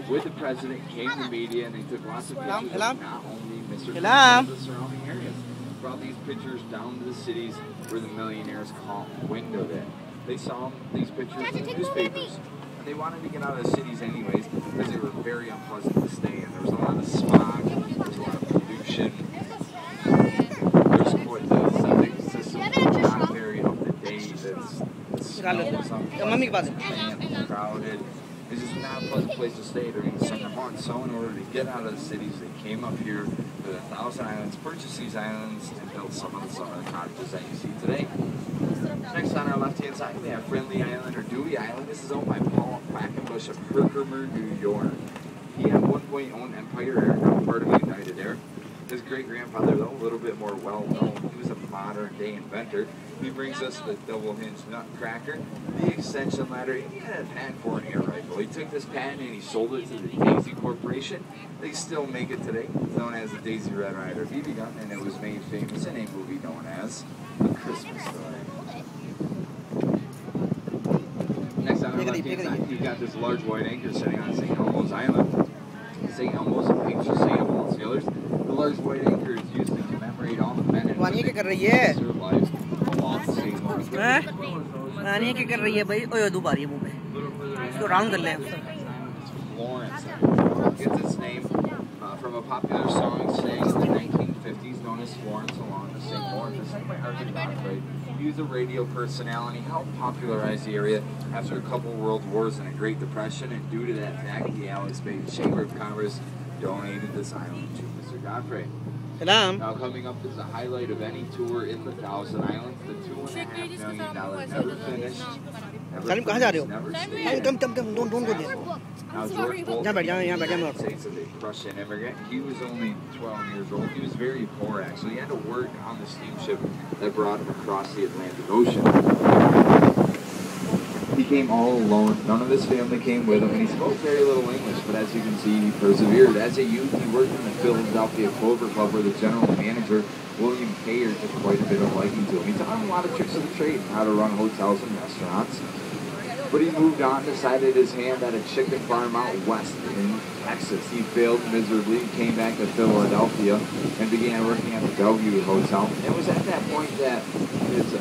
With the president came the media, and they took lots of pictures of not only Mr. Trump, but the surrounding areas. Brought these pictures down to the cities where the millionaires caught wind of it. They saw these pictures in the newspapers. And they wanted to get out of the cities anyways because they were very unpleasant to stay in. There was a lot of smog, there was a lot of pollution. There's quite the septic system not very up to date. It's crowded. It's just not a pleasant place to stay during the summer months. So in order to get out of the cities, they came up here to the Thousand Islands, purchased these islands, and built some of the cottages that you see today. Next on our left-hand side, we have Friendly Island or Dewey Island. This is owned by Paul Quackenbush of Herkimer, New York. He at one point owned Empire Air, now part of United Air. His great-grandfather, though, a little bit more well-known. He was a modern-day inventor. He brings us the double-hinged nutcracker, the extension ladder. He had a patent for an air rifle. He took this patent and he sold it to the Daisy Corporation. They still make it today. It's known as the Daisy Red Ryder BB gun, and it was made famous in a movie known as A Christmas Story. Next on our left-hand side, you've got this large white anchor sitting on St. Elmo's Island. St. Elmo's and patron saint of all sailors. The large white anchor is used to commemorate all the men and women who served lives along the St. Lawrence River. Florence gets its name from a popular song sang in the 1950s known as Florence along the St. Lawrence. Sang by Thousand Island3. He was a radio personality, helped popularize the area after a couple world wars and a Great Depression, and due to that fact, the Alex Bay Chamber of Commerce donated this island to Mr. Godfrey. Now coming up is the highlight of any tour in the Thousand Islands, the $2.5 million never finished, never stayed. Now George Bolton, United States is a Russian immigrant. He was only 12 years old. He was very poor actually. He had to work on the steamship that brought him across the Atlantic Ocean. He came all alone. None of his family came with him, and he spoke very little English, but as you can see, he persevered. As a youth, he worked in the Philadelphia Clover Club where the general manager, William Kayer, took quite a bit of liking to him. He taught him a lot of tricks of the trade, how to run hotels and restaurants. But he moved on, decided his hand at a chicken farm out west in Texas. He failed miserably, came back to Philadelphia, and began working at the Bellevue Hotel. It was at that point that his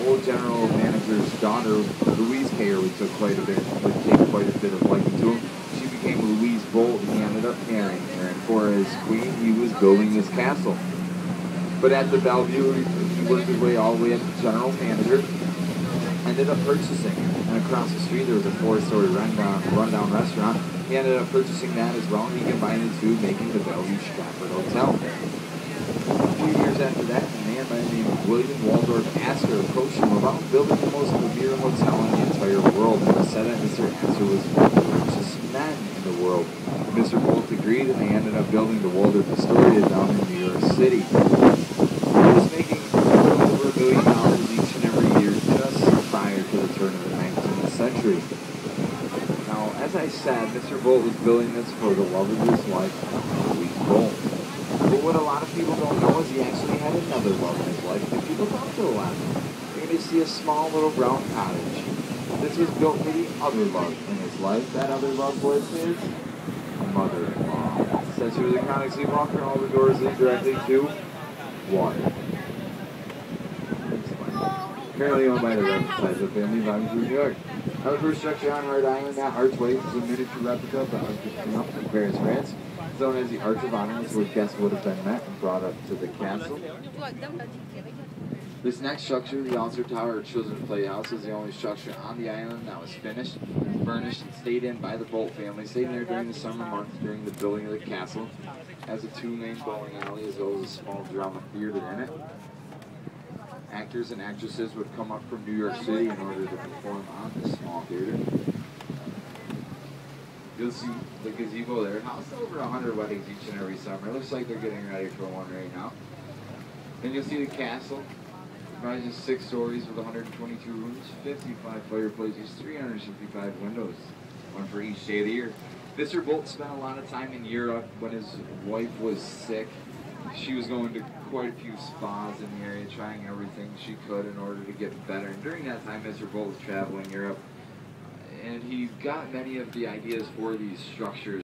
old general manager's daughter, Louise Kayer, would take quite a bit of liking to him. She became Louise Bolt, and he ended up marrying her. And for his queen, he was building this castle. But at the Bellevue, he worked his way all the way up to general manager, ended up purchasing it. And across the street, there was a 4-story rundown restaurant. He ended up purchasing that as well, and he combined the two, making the Bellevue Stratford Hotel. A few years after that, a man by the name of William Waldorf Astor approached him about building the most premier hotel in the entire world, and said that Mr. Astor was one of the richest men in the world. Mr. Bolt agreed, and they ended up building the Waldorf Astoria down in New York City. He was making over $1 million each and every year just prior to the turn of the 19th century. Now, as I said, Mr. Bolt was building this for the love of his life, Louise Bolt. But what a lot of people don't know is he actually had another love in his life that people don't do a lot. You're going to see a small little brown cottage. This was built for the other love in his life. That other love was his mother-in-law. Since he was a conic sleepwalker, all the doors lead directly to water. Currently owned by the Renaissance family in New York. Our first structure on Rhode Island, that archway is a miniature replica of the Arch of Triomphe from Paris, France. It's known as the Arch of Honor, where guests would have been met and brought up to the castle. This next structure, the altar tower or children's playhouse, is the only structure on the island that was finished, furnished, and stayed in by the Bolt family. Stayed there during the summer months during the building of the castle. Has a 2 main bowling alley as well as a small drama theater in it. Actors and actresses would come up from New York City in order to perform on this small theater. You'll see the gazebo there. Housed over 100 weddings each and every summer. It looks like they're getting ready for one right now. Then you'll see the castle. Rises 6 stories with 122 rooms, 55 fireplaces, 365 windows, one for each day of the year. Mr. Bolt spent a lot of time in Europe when his wife was sick. She was going to quite a few spas in the area, trying everything she could in order to get better. And during that time, Mr. Bolt was traveling Europe, and he got many of the ideas for these structures